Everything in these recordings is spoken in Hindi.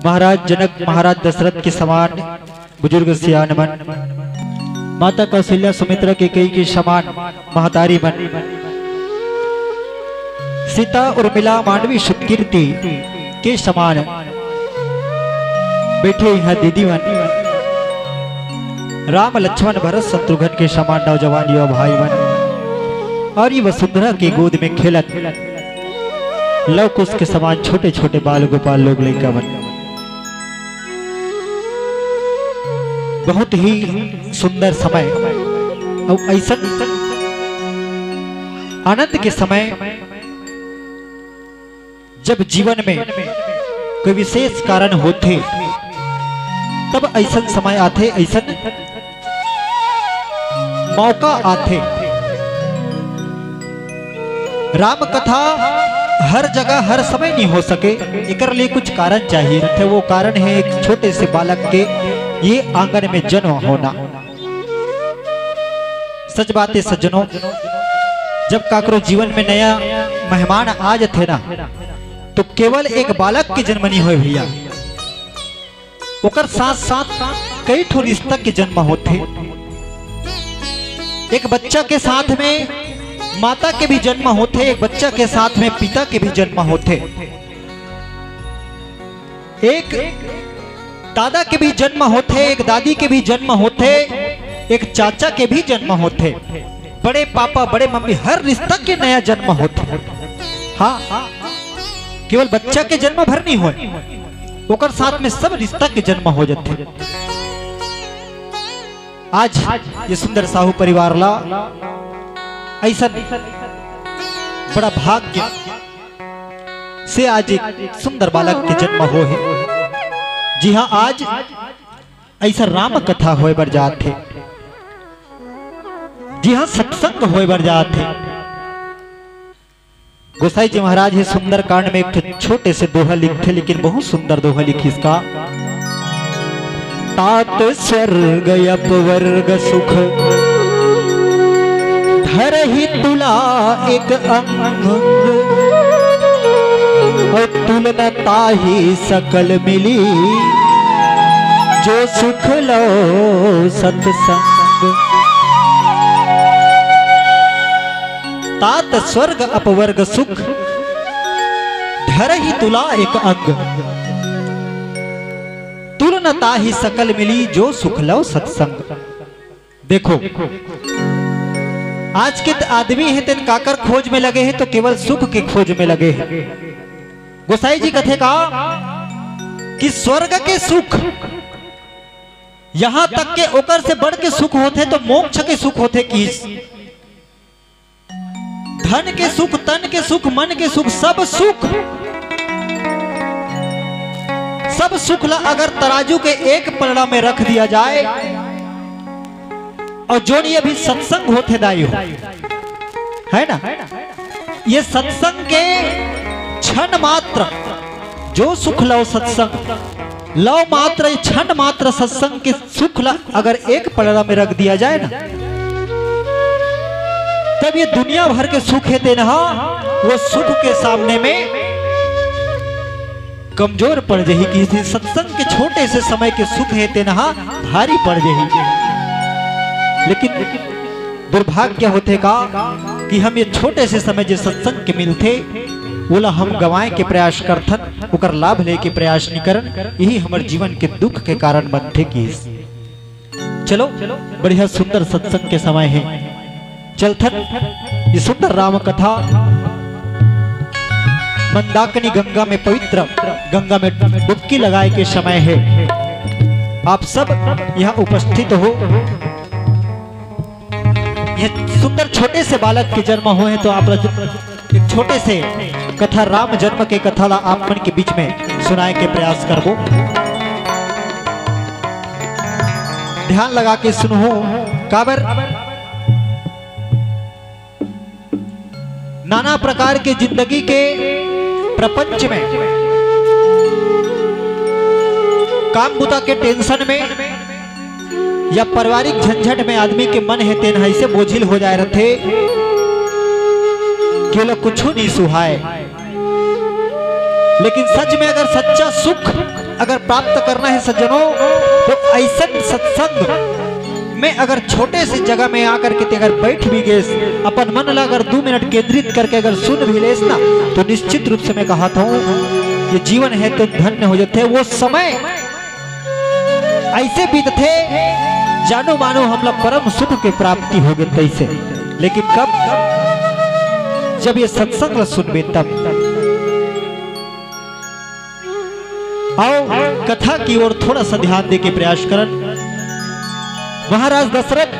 महाराज जनक महाराज दशरथ के समान बुजुर्ग सियान मन, माता कौशल्या सुमित्रा के कई के समान महतारी मन, सीता उर्मिला मांडवी सुकीर्ति के समान बैठे हैं दीदी मन, राम लक्ष्मण भरत शत्रुघ्न के समान नौजवान युवा भाई मन, और ये वसुंधरा की गोद में खेलत लव कुश के समान छोटे छोटे बाल गोपाल लोग लड़का बन। बहुत ही सुंदर समय और ऐसा आनंद के समय जब जीवन में कोई विशेष कारण होते तब ऐसा समय आते, ऐसा मौका आते। राम कथा हर जगह हर समय नहीं हो सके, एकर लिए कुछ कारण चाहिए थे। वो कारण है एक छोटे से बालक के ये आंगन में जन्म होना। सच बात है सज्जनों, जब काकरो जीवन में नया मेहमान आ जाते ना तो केवल एक बालक के जन्म नहीं हो भैया, ओकर साथ साथ कई ठो रिश्ता के जन्म होते। एक बच्चा के साथ में माता के भी जन्म होते, एक बच्चा के साथ में पिता के भी जन्म होते, एक दादा के भी जन्म होते, एक दादी के भी जन्म होते, एक चाचा के भी जन्म होते, बड़े पापा बड़े मम्मी हर रिश्ता के नया जन्म होते। हाँ, केवल बच्चा के जन्म भर नहीं होए, ओकर साथ में सब रिश्ता के जन्म हो जाते। आज ये सुंदर साहू परिवार ला ऐसा बड़ा भाग्य से आज एक सुंदर बालक के जन्म हो है। जी हाँ, आज ऐसा राम कथा होए बर जात थे। जी हाँ, सत्संग होए बर जात थे। गोसाई जी महाराज है सुंदर कांड में एक छोटे से दोहा लिखे, लेकिन बहुत सुंदर दोहा लिखी इसका। तात स्वर्ग अपवर्ग सुख धर ही तुला एक अंग, और तुलनता ही सकल मिली जो सुख लो सत्संग। तात स्वर्ग अपवर्ग सुख धर ही तुला एक अंग, तुलनता ही सकल मिली जो सुख लो सत्संग। देखो आज के आदमी है तेन काकर खोज में लगे हैं तो केवल सुख के खोज में लगे हैं। गोसाई जी कथे का कि स्वर्ग के सुख यहां तक के ओकर से बढ़ के सुख होते तो मोक्ष के सुख होते कि धन के सुख, तन के सुख, मन के सुख, सब सुख ला अगर तराजू के एक पलड़ा में रख दिया जाए और जो ये भी सत्संग होते दाई हो है ना, ये सत्संग के क्षण मात्र जो सुख लो सत्संग लो मात्र, क्षण मात्र सत्संग के सुख ला अगर एक पलड़ा में रख दिया जाए ना तब ये दुनिया भर के सुख है तेना वो सुख के सामने में कमजोर पड़ जाही। कि सत्संग के छोटे से समय के सुख है तेना भारी पड़ जाही। लेकिन दुर्भाग्य होते का कि हम ये छोटे से समय जो सत्संग के मिलते बोला हम गवाए के प्रयास करथन, उकर लाभ ले के प्रयास नहीं करन, यही हमारे जीवन के दुख के कारण बनते। कि चलो बढ़िया सुंदर सत्संग के समय है, चलथन ये सुंदर राम कथा मंदाकिनी गंगा में, पवित्र गंगा में डुबकी लगाए के समय है। आप सब यहाँ उपस्थित हो। यह सुंदर छोटे से बालक के जन्म हुए तो आप एक छोटे से कथा राम जन्म के कथा ला आप मन के बीच में सुनाए के प्रयास करबो। ध्यान लगा के सुनो। काबर नाना प्रकार के जिंदगी के प्रपंच में काम बुता के टेंशन में या पारिवारिक झंझट में आदमी के मन है तेन ऐसे बोझिल हो जाए रहे कि कुछ नहीं सुहाए। लेकिन सच में अगर सच्चा सुख अगर प्राप्त करना है सज्जनों, तो ऐसा सत्संग में अगर छोटे से जगह में आकर के अगर बैठ भी गए, अपन मन ला अगर 2 मिनट केंद्रित करके अगर सुन भी लेस ना, तो निश्चित रूप से मैं कहा था ये जीवन है तो धन्य हो जाते। वो समय ऐसे बीतते जानो मानो हम लोग परम सुख की प्राप्ति हो गई तैसे। लेकिन कब जब ये सत्संग सुनबे तब। आओ कथा की ओर थोड़ा सा ध्यान दे के प्रयास करन। महाराज दशरथ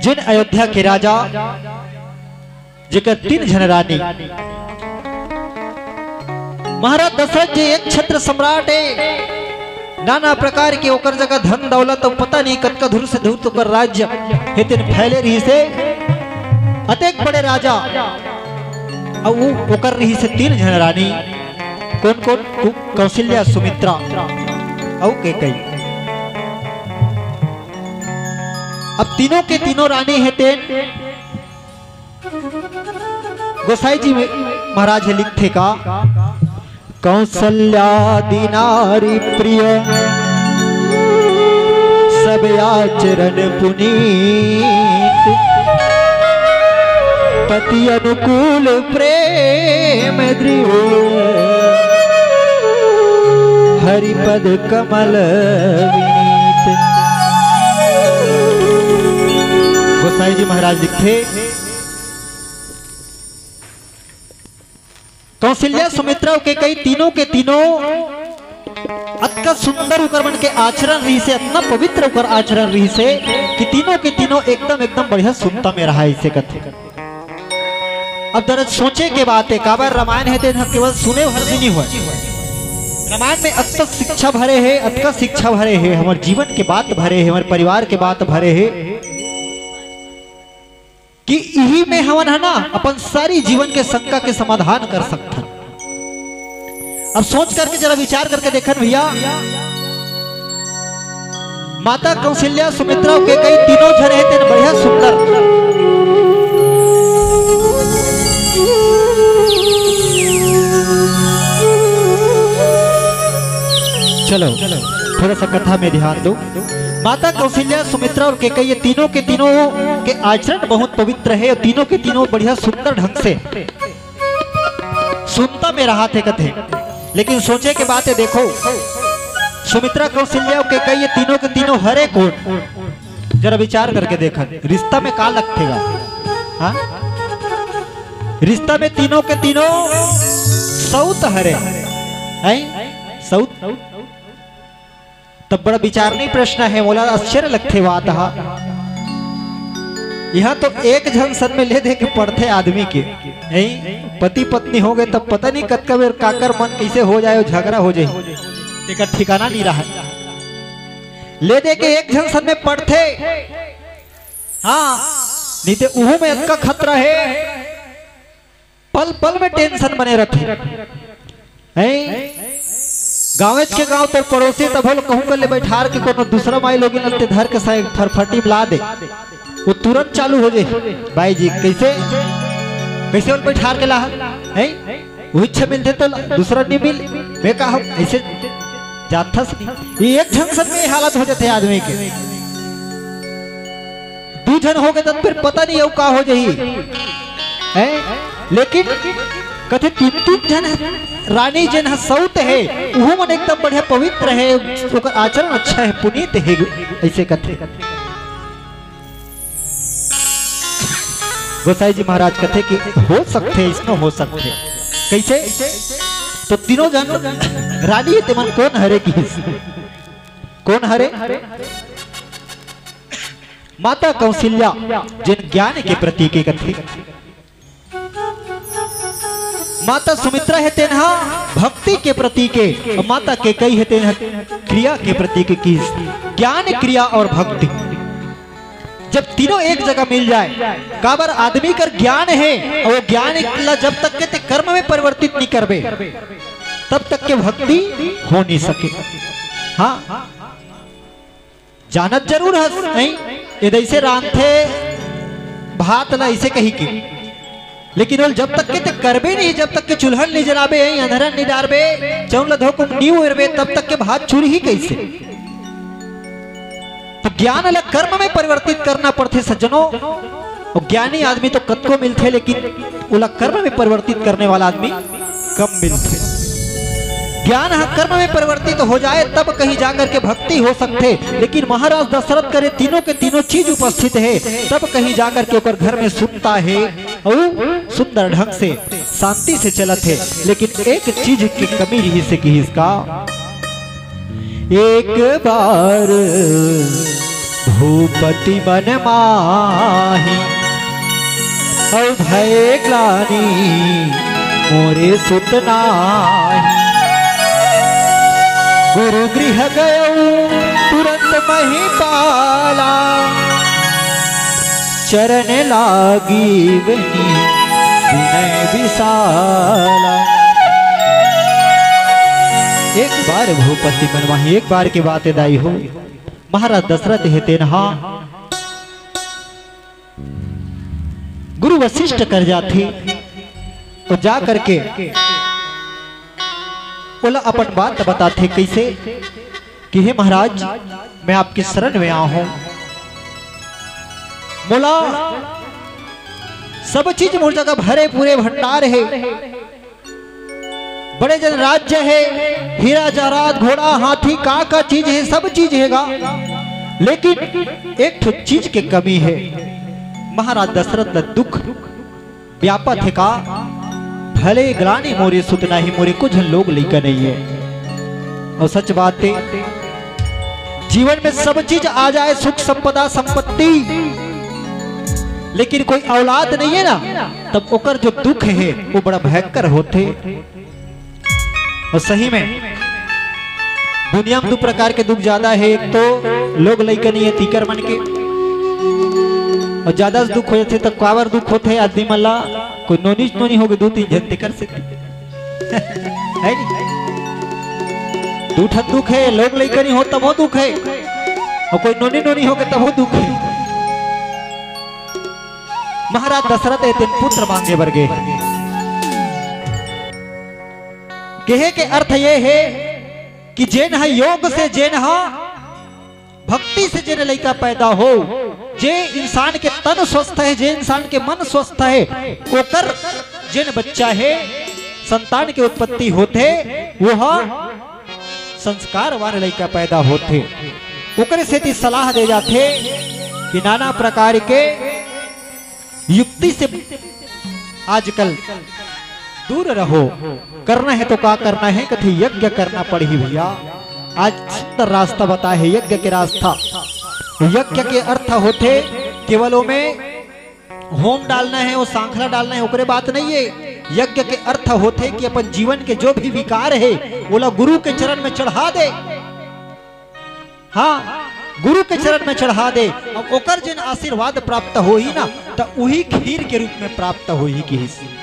जिन अयोध्या के राजा जेकर 3 जन रानी, महाराज दशरथ जी एक छत्र सम्राट है, नाना प्रकार के ओकर जगह धन दौलत तो पता नहीं कतका धूर से धूर तो राज्य हेतन फैले रही से अतेक बड़े राजा और ओकर रही से 3 जन रानी। कौन कौन? कौशल्या, सुमित्रा और कैकेयी। अब तीनों के तीनों रानी है तेन। गोसाई जी महाराज लिखते का कौशल्या दीनारी प्रिय सब आचरण पुनीत, पति अनुकूल प्रेम दृढ़, हरिपद कमल विनीत। गोसाई जी महाराज लिखे कौशल्या, सुमित्रा के कई तीनों के तीनों अत्का सुंदर उकर के आचरण रही से, इतना पवित्र उकर आचरण रही से कि तीनों के तीनों एकदम बढ़िया सुनता में रहा इसे कथे। अब दरअसल सोचे के बात है काबर रामायण है केवल सुने भर से नहीं हुआ। रामायण में अत्का शिक्षा भरे है, अत्का शिक्षा भरे है, हमारे जीवन के बात भरे है, हमारे परिवार के बात भरे है कि यही में हमन है ना अपन सारी जीवन के शंका के समाधान कर सकते। अब सोच करके जरा विचार करके देखन भैया, माता कौशल्या, सुमित्रा के कई तीनों जन है तेन बढ़िया सुंदर। चलो थोड़ा सा कथा में ध्यान दो। माता कौशल्या, सुमित्रा और कैकेयी तीनों के तीनों के आचरण बहुत पवित्र है और तीनों के तीनों बढ़िया सुंदर ढंग से सुनता में रहा थे कथे। लेकिन सोचे के बात है, देखो सुमित्रा, कौशल्या और कैकेयी तीनों के तीनों हरे कोण। जरा विचार करके देखा रिश्ता में का लगतेगा। हाँ, रिश्ता में तीनों के तीनों सौत हरे हैं, सौत। तब बड़ा विचारनीय प्रश्न है, बोला आश्चर्य लगते बात। यहाँ तो एक जन सन में ले दे के पढ़ते आदमी के नहीं, पति पत्नी हो गए तब पता नहीं कतका बेर काकर मन कैसे हो जाए, झगड़ा हो जाए, एक ठिकाना नहीं रहा। ले दे के एक जन सन में पढ़ते, हाँ नहीं तो उहू में इतना खतरा है, पल पल में टेंशन बने रहते। गाँव के गाँव तर पड़ोसी तब कहूँ कर ले बैठार के कोनो दूसरा माई लोग धर के साइड फरफटी बुला दे, वो तुरंत चालू हो जाए। भाई जी कैसे कैसे उन बैठार के ला है वो इच्छा मिलते तो दूसरा नहीं मिल। मैं कहा ऐसे जाता ये एक जंक्शन में हालत हो जाते आदमी के, 2 जन हो गए तो फिर पता नहीं है का हो जाही है। लेकिन कथे 3 जन रानी जन सौत है, वो मन एकदम बढ़िया पवित्र है, उसका आचरण अच्छा है, पुनीत है, ऐसे कथे। गोसाई जी महाराज कथे कि हो सकते इसमें हो सकते कैसे। तो तीनों जन रानी ते मन कौन हरे की, कौन हरे? माता कौशल्या जिन ज्ञान के प्रतीक के कथे, माता सुमित्रा है तेना भक्ति के प्रतीक है, और माता कैकेयी है तेना क्रिया के प्रतीक की, ज्ञान, क्रिया और भक्ति। जब तीनों एक जगह मिल जाए, काबर आदमी का ज्ञान है और वो ज्ञान जब तक के कर्म में परिवर्तित नहीं करबे तब तक के भक्ति हो नहीं सके। हाँ जानत जरूर है नहीं, ये ऐसे रांधे भात ला ऐसे कही के लेकिन वो जब तक के करबे नहीं, जब तक के चूल्हन नहीं जलाबे अंधरन नहीं डारबे चौन लधो को नींव उड़बे, तब तक के भात चूरी ही कैसे। तो ज्ञान अलग कर्म में परिवर्तित करना पड़ते सज्जनों। और ज्ञानी आदमी तो कद को मिलते, लेकिन उला कर्म में परिवर्तित करने वाला आदमी कम मिलते। ज्ञान कर्म में परिवर्तित हो जाए तब कहीं जाकर के भक्ति हो सकते, लेकिन महाराज दशरथ करे तीनों के तीनों चीज उपस्थित है, तब कहीं जाकर के ओकर घर में सुनता है और सुंदर ढंग से शांति से चलत है। लेकिन एक चीज की कमी रही से कि इसका एक बार भूपति मन माही और भय ग्लानि मोरे सुत नाही। गुरु गृह गयो तुरंत महिपाला चरण लागी बनी विनय विशाला। एक बार भूपति मनमाही, एक बार की बात दाई हो। महाराज दशरथ हेते नहा गुरु वशिष्ठ कर जाते और जा करके बोला अपन बात बताते कैसे कि हे महाराज मैं आपकी शरण में आया हूं। बोला सब चीज मोर जगह भरे पूरे भंडार है, बड़े जन राज्य है, हीरा जवाहरात घोड़ा हाथी का चीज है, सब चीज हैगा, लेकिन एक तो चीज की कमी है। महाराज दशरथ न दुख व्यापत है का भले ग्लानि मोरे सुत नाही, मोरे कुछ लोग लेकर नहीं है। और सच बात है जीवन में सब चीज आ जाए, सुख संपदा संपत्ति, लेकिन कोई औलाद नहीं है ना, तब ओकर जो दुख है वो बड़ा भयंकर होते। और सही में दुनिया में दो प्रकार के दुख ज्यादा है, एक तो लोग लेकर नहीं है तीकर मन के, और ज्यादा दुख हो जाते तो कावर दुख होते है आदमी मल्ला कोई नोनी हो गए दो तीन जन कर सकते है नहीं। दूठन दुख है, लोग लेकर नहीं हो तब वो दुख है, और कोई नोनी हो गए तब वो दुख है। महाराज दशरथ तीन पुत्र मांगे वर्गे। कहे के अर्थ ये है कि जेन है योग से, जेन है भक्ति से, जेन लड़का पैदा हो, जे इंसान के तन स्वस्थ है, जे इंसान के मन स्वस्थ है, ओकर जेन बच्चा है संतान के उत्पत्ति होते वह संस्कार वाले लड़का पैदा होते। ओकर से सलाह दे जाते कि नाना प्रकार के युक्ति से आजकल दूर रहो, करना है तो क्या करना है, कथे यज्ञ करना पड़ी भैया। आज सुंदर रास्ता बता है यज्ञ के रास्ता। यज्ञ के अर्थ होते केवल में होम डालना है, वो सांखला डालना है, ओकरे बात नहीं है। यज्ञ के अर्थ होते कि अपन जीवन के जो भी विकार है वो गुरु के चरण में चढ़ा दे। हाँ, गुरु के चरण में चढ़ा दे, और ओकर जिन आशीर्वाद प्राप्त हो ही ना, तो वही खीर के रूप में प्राप्त हो ही की हिस्सी।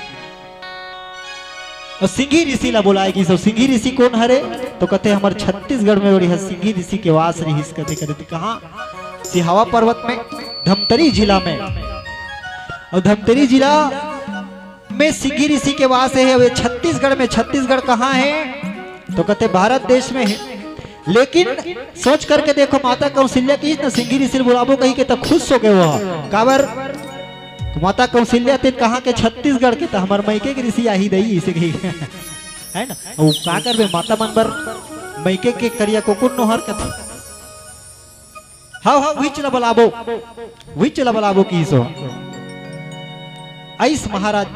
और सिंघी ऋषि ला बुलाएगी। सब सिंघी ऋषि कौन हरे, तो कहते हमारे छत्तीसगढ़ में बड़ी है सिंघी ऋषि के वास रही। कहते कहाँ, सिहावा पर्वत में, धमतरी जिला में। और धमतरी जिला में सिंघी ऋषि के वास है। छत्तीसगढ़ में, छत्तीसगढ़ कहाँ है, तो कहते भारत देश में है। लेकिन सोच करके देखो, माता कौशल्या की न सिंघी ऋषि बुलाबो कही के तो खुश हो गए वो काबर। माता कौशल्या ते कहाँ के, छत्तीसगढ़ के, तो हमारे मैके के ऋषि आही दई इसे है ना। वो का करबे, माता मन बर मैके के करिया कोकुन नोहर कथे। हाँ वही चला बुलाबो की सो। ऐस महाराज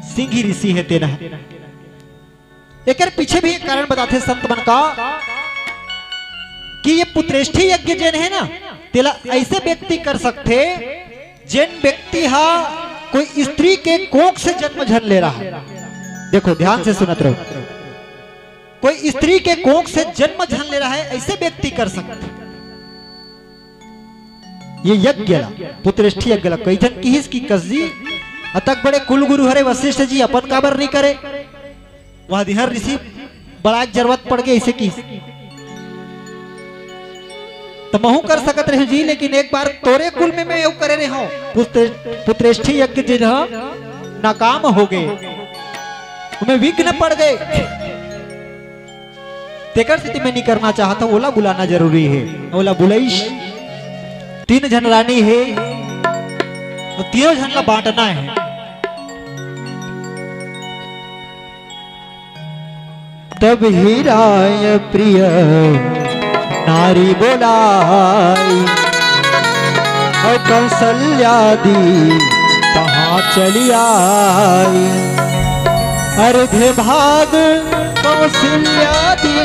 सिंघी ऋषि है तेना। एक पीछे भी एक कारण बताते संत मन का कि ये पुत्रेष्ठी यज्ञ जैन है ना, तेला ऐसे व्यक्ति कर सकते जैन व्यक्ति हा कोई स्त्री के कोख से जन्म झन ले रहा है। देखो ध्यान से सुनत रहो, कोई स्त्री के कोख से जन्म झन ले रहा है, ऐसे व्यक्ति कर सकते ये यज्ञ पुत्रेष्ठी यज्ञ। कई जन की इसकी कसजी अतक बड़े कुल गुरु हरे वशिष्ठ जी अपन काबर नहीं करे, वह दिहर ऋषि बड़ा जरूरत पड़ गई इसे की तो महू कर सकत रहे जी। लेकिन एक बार तोरे कुल में मैं यू करे रहा हूं पुत्रेष्ठी यज्ञ जी नाकाम हो गए, उनमें विघ्न पड़ गए। तेकर स्थिति में नहीं करना चाहता, ओला बुलाना जरूरी है। ओला बुलाइश 3 जन रानी है तो 3 जन ला बांटना है। तब हीराय प्रिय नारी बोलाई, और कौशल्या दी कहाँ चली आई। अर्धे भाग कौशल्या दी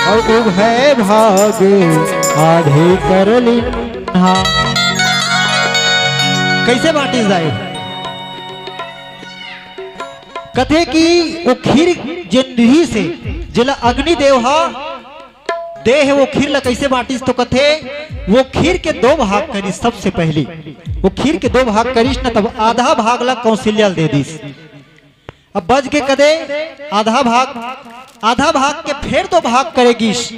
और उभय भाग आधे कर लिन्हा। कैसे बांटी जाए? कथे की वो खीर जिंदगी से जिला अग्निदेव हा दे है, वो खीर ला कैसे बांटिस? तो कथे वो खीर के 2 भाग करी। सबसे पहले वो खीर के 2 भाग करिस ना, तब आधा भाग ला कौशल्या दे दिस। अब बज के कदे आधा भाग के फिर 2 भाग करेगिस,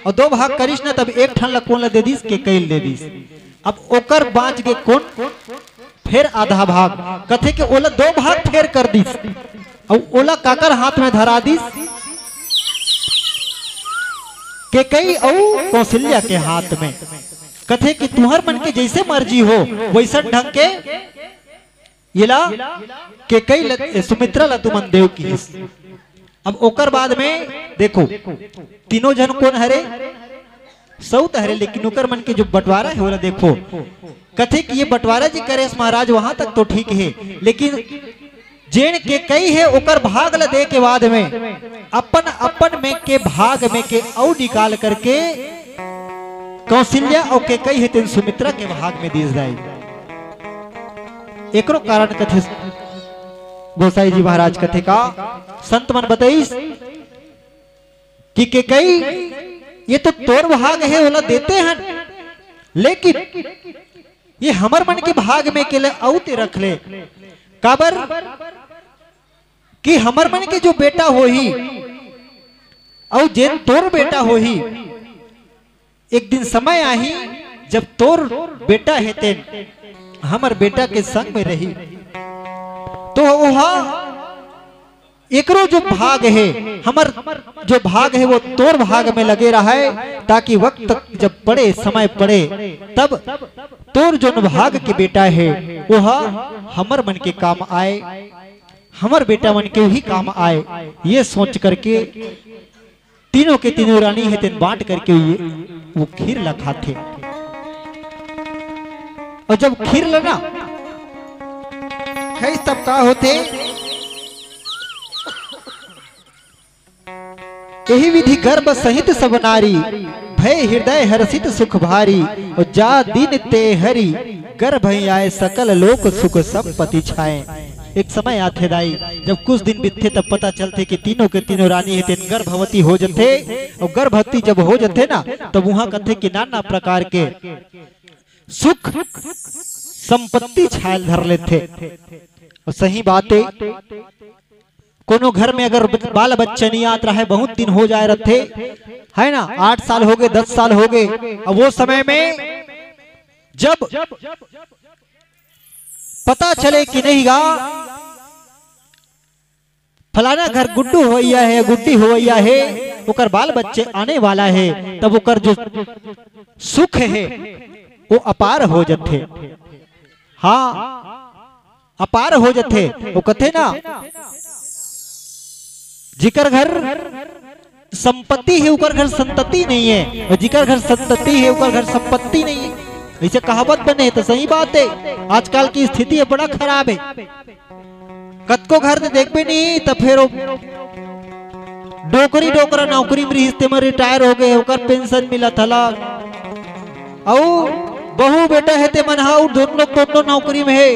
और 2 भाग करिस ना, तब एक ठन ला कौन ला दे दिस? के कैल दे दिस। अब ओकर बाँच के कौन फिर आधा भाग कथे के ओला 2 भाग फिर कर दिस, और ओला काकर हाथ में धरा दिस? के कई और कौशल्या के हाथ में। कथे कि तुहर मन के जैसे मर्जी हो वैसा ढंग के ये ला के कई सुमित्रा ला तुम देव की। अब ओकर बाद में देखो 3 जन कौन हरे? सऊत हरे, लेकिन ओकर मन के जो बंटवारा है वो देखो। कथे कि ये बंटवारा जी करे महाराज वहां तक तो ठीक है, लेकिन जेन के कई है ओकर भाग ला दे के बाद में अपन में के भाग में के और निकाल करके कौशल्या और के कई है तेन सुमित्रा के भाग में दी जाए। एकरो कारण कथे गोसाई जी महाराज कथे का संत मन बताइस कि के कई ये तो तोर भाग है ओला देते हैं, लेकिन ये हमर मन के भाग में के ले औते रख ले। काबर कि हमर मन के जो बेटा हो ही और जेन तोर बेटा हो ही, एक दिन समय आही जब तोर बेटा है तेन हमर बेटा के संग में रही, तो वह एकरो जो भाग है हमर जो भाग है वो तोर भाग में लगे रहा है, ताकि वक्त जब पड़े समय पड़े तब तोर जो भाग के बेटा है वह हमर मन के काम आए, हमर बेटा मन के ही काम आए। ये सोच करके तीनों के तीनों रानी है तेन बांट करके वो खीर ला खाते। और जब खीर लना खैस तब का होते, यही विधि गर्भ सहित सब नारी, भय हृदय हर्षित सुख भारी। और जा दिन ते हरि गर्भ आए, सकल लोक सुख सब पति छाए। एक समय आथे दाई जब कुछ दिन बीतते तब पता चलते कि तीनों के तीनों रानी है तेन गर्भवती हो जाते, और गर्भवती जब हो जाते ना तब वहां कथे कि नाना प्रकार के सुख संपत्ति छायल धर लेते। और सही बात है, कोनो घर में अगर बाल बच्चे नहीं आत रहा है, बहुत दिन हो जाए रहते है ना, 8 साल हो गए 10 साल हो गए, अब वो समय में जब पता चले कि नहीं गा फलाना घर गुड्डू होइया है गुड्डी होइया है, उकर बाल बच्चे आने वाला है, तब उकर जो सुख है वो अपार हो जाते। हाँ अपार हो जाते। वो कथे ना जिकर घर संपत्ति है उकर घर संतति नहीं है, और जिकर घर संतति है उकर घर संपत्ति नहीं है। ऐसे कहावत बने तो सही बात है। आजकल की स्थिति बड़ा खराब है। कतको घर से देख भी नहीं तो फिर डोकरी डोकरा नौकरी में रिश्ते में रिटायर हो गए, उकर पेंशन मिला थला, और बहू बेटा है ते मन हाउ दोनों नौकरी में है,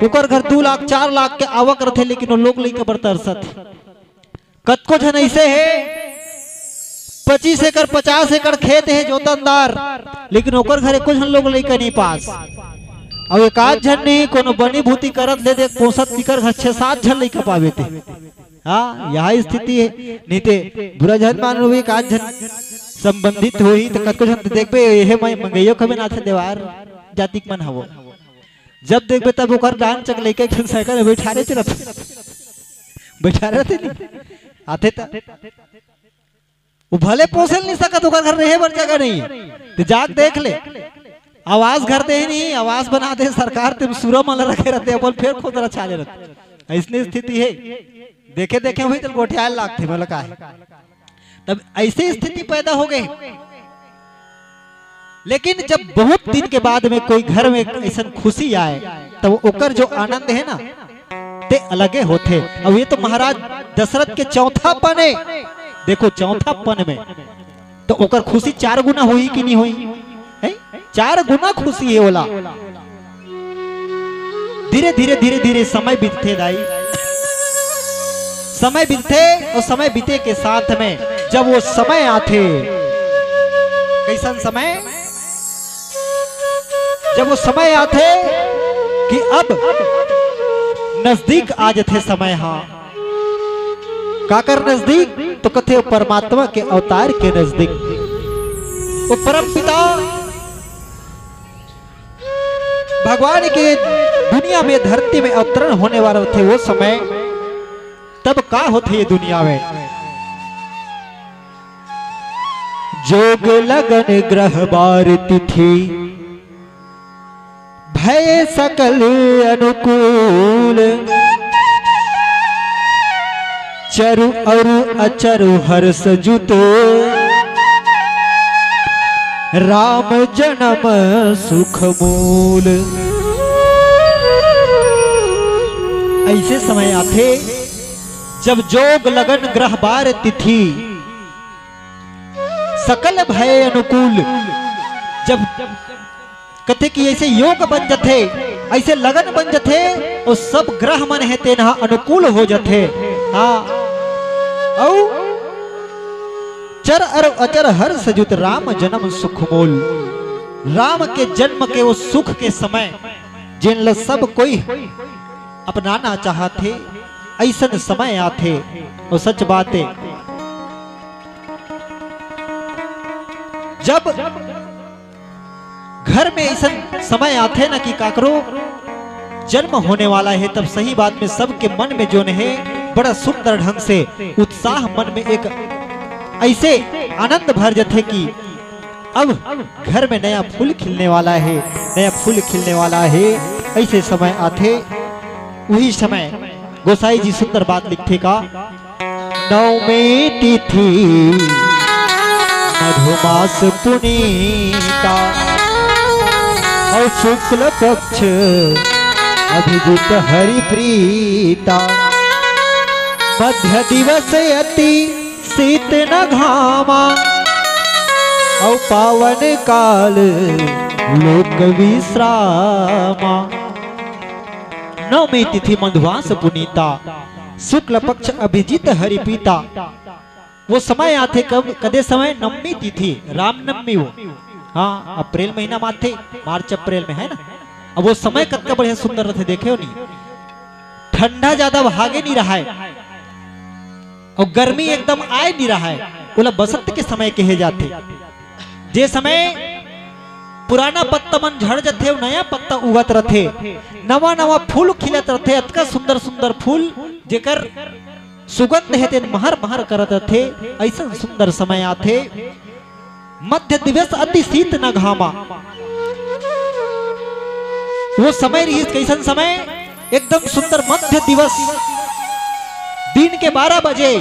उकर घर 2 लाख 4 लाख के आवक रहे, लेकिन वो लोग लेकर बरतरसत। कतको जन ऐसे है 25 एकड़ 50 एकड़ खेत है जोतनदार, लेकिन ओकर घरे कुछ हम लोग लेकर नहीं पास, और एक आध जन नहीं कोनो बनी भूति करत ले दे पोसत निकर घर 6-7 जन लेकर पावे थे। हाँ यह स्थिति है। नहीं ते बुरा जन मान एक आध जन संबंधित हो ही तो कतको जन देखबे यह मैं मंगैयो कबे ना थे देवार जातिक मन हवो, जब देखबे तब ओकर डांस चक लेके साइकिल में बैठा रहे नहीं आते था वो भले पोसल नहीं सकत ओकर घर रहे बर जगह नहीं तो जाग देख ले आवास घर दे नहीं आवास बना दे सरकार ते सूरा माल रखे रहते अपन फिर खुद रचा ले रहते ऐसी स्थिति है देखे देखे हुई तो गोठियाल लागते मतलब का तब ऐसी स्थिति पैदा हो गई। लेकिन जब बहुत दिन के बाद में कोई घर में ऐसा खुशी आए तब ओकर जो आनंद है ना ते अलगे होते। अब ये तो महाराज दशरथ के चौथा पन है देखो चौथा पन में तो ओकर खुशी 4 गुना हुई कि नहीं हुई है 4 गुना खुशी है ओला। धीरे धीरे धीरे धीरे समय बीतते दाई समय बीतते और समय बीते के साथ में जब वो समय आते कैसन समय जब वो समय आते कि अब नजदीक आ जाते समय हाँ काकर नजदीक तो कथे परमात्मा के अवतार के नजदीक वो परम पिता भगवान के दुनिया में धरती में अवतरण होने वाले थे वो समय तब का होते ये दुनिया में जोग लगन ग्रह बार तिथि भय सकल अनुकूल चरु अरु अचरु हर्ष जुतो राम जन्म सुख मूल। ऐसे समय आते जब जोग लगन ग्रह बार तिथि सकल भय अनुकूल जब कथे कि ऐसे योग बन जाते ऐसे लगन बन जाते और सब ग्रह मन है तेना अनुकूल हो जाते। हाँ चर अर अचर हर्ष जुत राम जन्म सुख मोल राम के जन्म के वो सुख के समय जिन ल सब कोई अपनाना चाहते ऐसा समय आते और सच बातें जब घर में ऐसा समय आते ना कि काकरो जन्म होने वाला है तब सही बात में सबके मन में जो है बड़ा सुंदर ढंग से उत्साह मन में एक ऐसे आनंद भर जाते कि अब घर में नया फूल खिलने वाला है नया फूल खिलने वाला है। ऐसे समय आते वही समय गोसाई जी सुंदर बात लिखते का नवमी तिथि मधुमास पुनीता और शुक्ल पक्ष अभिजित हरि प्रीता मध्य दिवस अति शीत न घामा और पावन काल लोक विश्रामा। नवमी तिथि मधुमास पुनीता शुक्ल पक्ष अभिजित हरि पीता वो समय आते कब कदे समय नवमी तिथि रामनवमी वो हाँ अप्रैल महीना में आते मार्च अप्रैल में है ना। अब वो समय कतका बढ़िया सुंदर रहते देखे हो नहीं ठंडा ज्यादा भागे नहीं रहा है और गर्मी एकदम आए नहीं रहा है बोला बसंत के समय कहे जाते जे समय पुराना पत्ता मन झड़ जाते नया पत्ता उगत रहते नवा नवा फूल खिलत रहते अतका सुंदर सुंदर फूल जेकर सुगंध है महर महर करत रहते ऐसा सुंदर समय आते। मध्य दिवस अति शीत न घामा वो समय रही कैसन समय एकदम सुंदर मध्य दिवस दिन के 12 बजे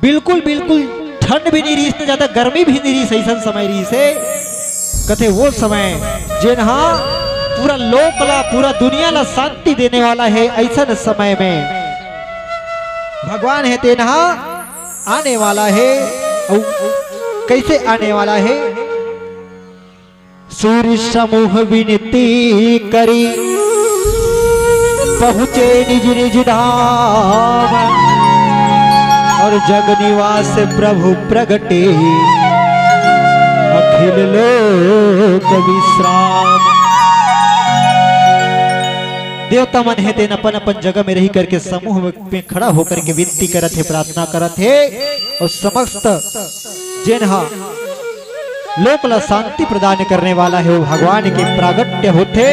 बिल्कुल बिल्कुल ठंड भी नहीं रही इतना ज्यादा गर्मी भी नहीं रही ऐसा समय रही से कथे वो समय जिन्हा पूरा लोक ला पूरा दुनिया ला शांति देने वाला है ऐसा समय में भगवान है तेनहा आने वाला है। और कैसे आने वाला है सूर्य समूह विनती करी पहुँचे निज निज धाम और जग निवास प्रभु प्रगटे अखिल लोक विश्राम। देवता मन है तेन अपन अपन जगह में रही करके समूह में खड़ा होकर के विनती करत है प्रार्थना करत है और समस्त जिन्हा लोक ला शांति प्रदान करने वाला है वो भगवान के प्रागट्य होते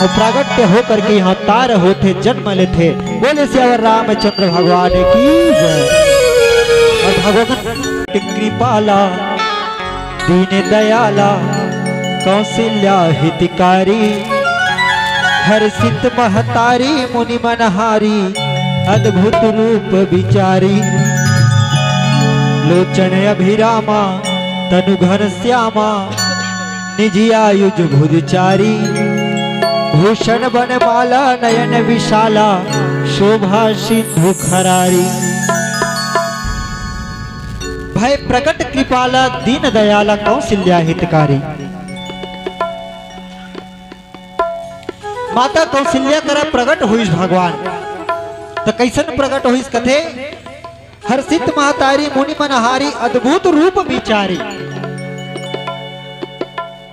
और प्रागट्य होकर के यहाँ तार होते जन्म लेते। बोले श्यावर रामचंद्र भगवान की जय। और भगवान कृपाला दीन दयाला कौशल्या हितकारी हर्षित महतारी मुनि मनहारी अद्भुत रूप विचारी लोचन अभिरामा तनु घन श्यामा निजी आयुज भुजचारी भूषण बनमाला नयन विशाला शोभा सिंधु खरारी। भय प्रकट कृपाला दीन दयाला कौशल्या हितकारी। माता कौशल्या करा प्रकट हुई भगवान तो कैसन प्रकट हुई कथे हर्षित महतारी मुनि मनहारी अद्भुत रूप विचारी।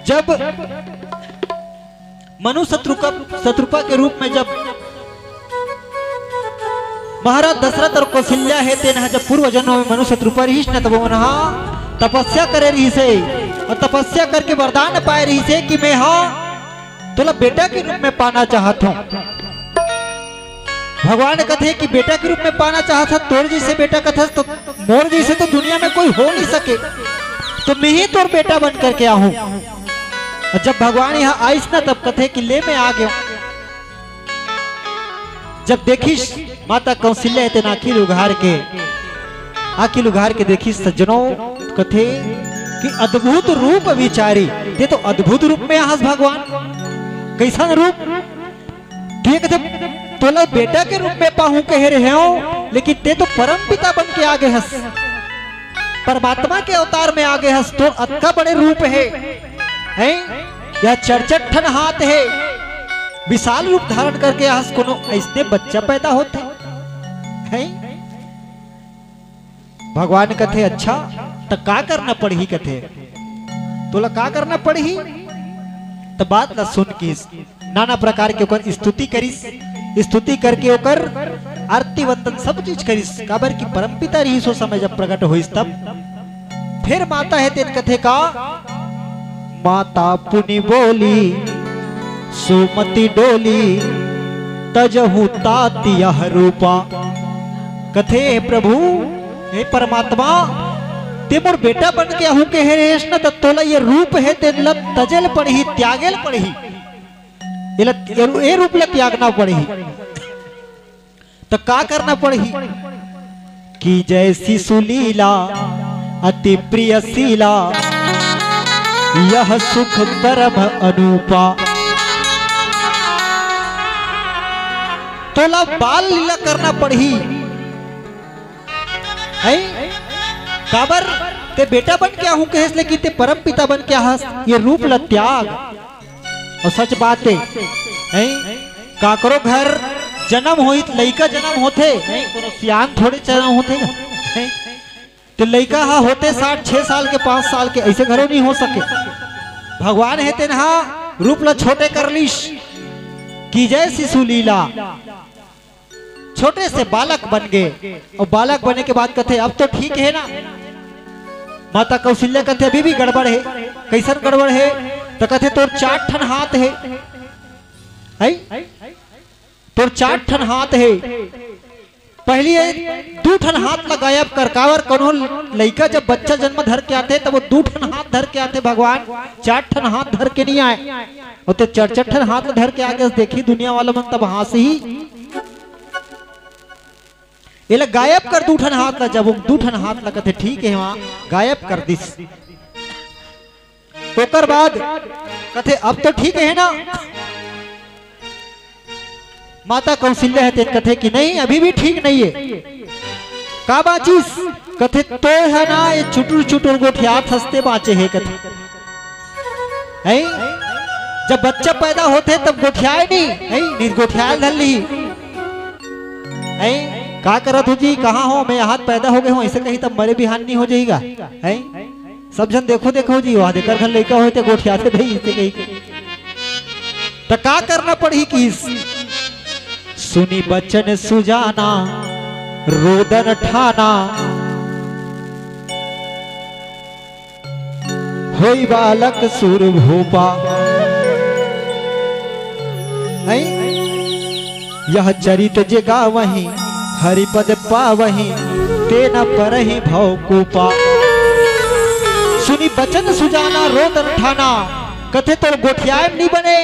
जब मनु शत्रुपा के रूप में जब महाराज दशरथ और कौशल्या है तेना जब पूर्व जन्म में मनु शत्रुपा रही न तब तपस्या करे रही से और तपस्या करके वरदान पाए रही से कि मैं तोला बेटा के रूप में पाना चाहता हूं। भगवान कथे कि बेटा के रूप में पाना चाहता तोर जैसे बेटा कथा तो मोर जैसे तो दुनिया में कोई हो नहीं सके तो मैं ही तोर बेटा बन करके आऊं। और जब भगवान यहाँ आईस ना तब कथे कि ले मैं आ गया। जब देखिस माता कौशल्या तेन आखिल उघार के देखिस सज्जनों कथे कि अद्भुत रूप विचारी। ये तो अद्भुत रूप में हंस भगवान कैसा रूप ठीक थे तोला बेटा के रूप में पाहू कह रहे हो लेकिन ते तो परम पिता बन के आगे हंस परमात्मा के अवतार में आगे हंस तो अतका बड़े रूप है या 64 हाथ है विशाल रूप धारण करके हंस कोनो ऐसे बच्चा पैदा होते हैं। भगवान कथे अच्छा तो का करना पड़ी कथे तोला का करना पड़ी तो बात ला सुन की नाना प्रकार के ओकर स्तुति करिस स्तुति करके ओकर आरती वंदन सब चीज करिस काबर की परमपिता रही सो समय जब प्रकट होइस तब फिर माता है तेन कथे का माता पुनि बोली सुमति डोली तजहु ताति यह रूपा। कथे प्रभु हे परमात्मा ते मोर बेटा बन के आहू के हेरेश न तोला ये रूप है ते लत तजल पड़ी त्यागेल पड़ी ये रूप ल त्यागना पड़ी तो का करना पड़ी कि जैसी सुलीला अति प्रिय शीला यह सुख परम अनूपा। तोला बाल लीला करना पड़ी है काबर ते बेटा बन के आहू कहेस लेकिन ते परम पिता बन के आहस ये रूप ल त्याग। और सच बात है काकरो घर जन्म होई लइका जन्म होते कोनो सियान थोड़े जन्म होते तो लइका हा होते 6 साल के 5 साल के ऐसे घरों नहीं हो सके। भगवान है तेना रूप ल छोटे कर लीस की जय शिशु लीला छोटे से बालक बन गए और बालक बनने के बाद कथे अब तो ठीक है ना। माता कौशल्या कथे अभी भी गड़बड़ है कैसन गड़बड़ है तो कथे तोर 4 ठन हाथ है तोर 4 ठन हाथ है पहली 2 ठन हाथ ला गायब कर कावर कोनो लइका जब बच्चा जन्म धर के आते तब वो 2 ठन हाथ धर के आते भगवान 4 ठन हाथ धर के नहीं आए और ते 4 ठन हाथ धर के आगे देखी दुनिया वाला मन तब हाथ ही ये गायब कर 2 ठन हाथ ला जब 2 ठन हाथ ला कथे ठीक है वहां गायब कर दिस ओकर बाद कथे अब तो ठीक है ना। माता कौशल्या है तेन कथे कि नहीं अभी भी ठीक नहीं है का बाचीस कथे तो है ना ये चुटुर चुटुर गोठियात हंसते बाचे है कथे है जब बच्चा पैदा होते तब गोठियाए नहीं है निर्गोठियाल धल ली है का करत हो जी कहाँ हो मैं हाथ पैदा हो गए हूँ ऐसे कहीं तब मरे बिहान नहीं हो जाएगा है सब जन देखो देखो जी वहां देकर घर लड़का होते गोठियाते नहीं इसे कहीं तो का करना पड़ी कि सुनी बचन सुजाना रोदन ठाना होई बालक सुर भूपा। यह चरित जगा वही हरिपद पावही तेना परहि भव कूपा। सुनी बचन सुजाना रोदन ठाना कथे तो गोठियाए नहीं बने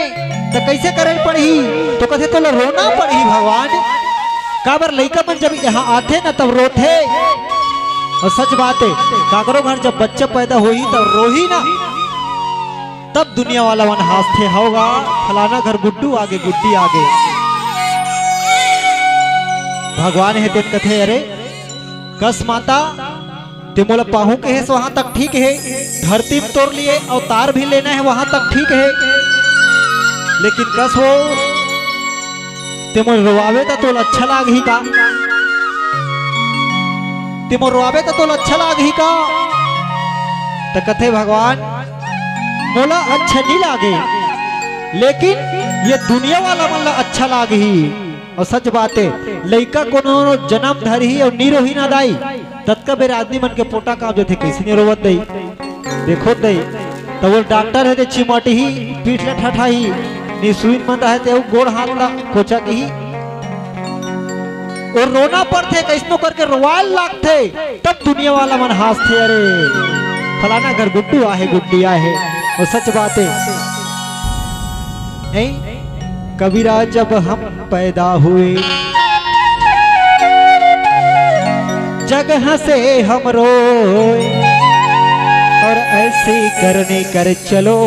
तो कैसे करे पढ़ी तो कथे तो रोना पढ़ी भगवान। काबर लइका मन जब यहाँ आते ना तब रोते। और सच बात है काकरो घर जब बच्चा पैदा होही तब रोही ना तब दुनिया वाला मन हास्ते होगा फलाना घर गुड्डू आगे गुड्डी आगे। भगवान है तेन कथे अरे कस माता ते मोला पाहू के है वहां तक ठीक है, धरती में तोड़ लिए अवतार भी लेना है वहां तक ठीक है, लेकिन कस हो ते मोल रोआवे तो अच्छा लाग ही का, ते मोल रोआवे तो अच्छा लाग ही का। तो कथे भगवान मोला अच्छा नहीं लागे लेकिन ये दुनिया वाला मला अच्छा लाग ही। और सच बात है लइका कोनो जन्म धर ही और नीरो ही ना दाई तत्का बेर आदमी मन के पोटा कांप जाते कैसे नहीं रोवत दई देखो दई। तो वो डॉक्टर है चिमटी ही पीठ ला ठठा ही नी सुई मन रहे ते गोड़ हाथ ला कोचा के ही और रोना पड़ते कैसनो करके रोवाल लागते तब दुनिया वाला मन हासते अरे फलाना घर गुड्डू आहे गुड्डी आहे। और सच बात है कबीरा जब हम पैदा हुए जगह से हम रोए और ऐसे करने कर चलो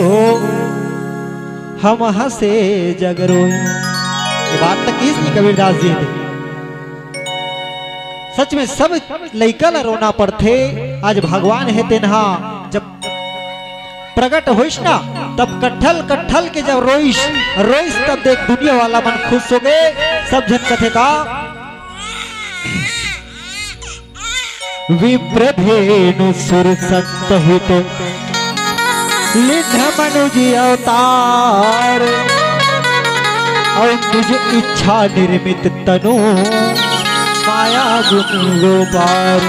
हम हंसे जग रोए। ये बात तक किस नहीं कबीरदास जी ने सच में सब लइका ला रोना पड़ते। आज भगवान है तेनहा जब प्रकट होइस ना तब कट्ठल कट्ठल के जब रोइस रोइस तब देख दुनिया वाला मन खुश हो गए। सब जन कथे का विप्रभेनु सुर संत हित लिध मनुज अवतार और तुझ इच्छा निर्मित तनु माया गुण गोपार।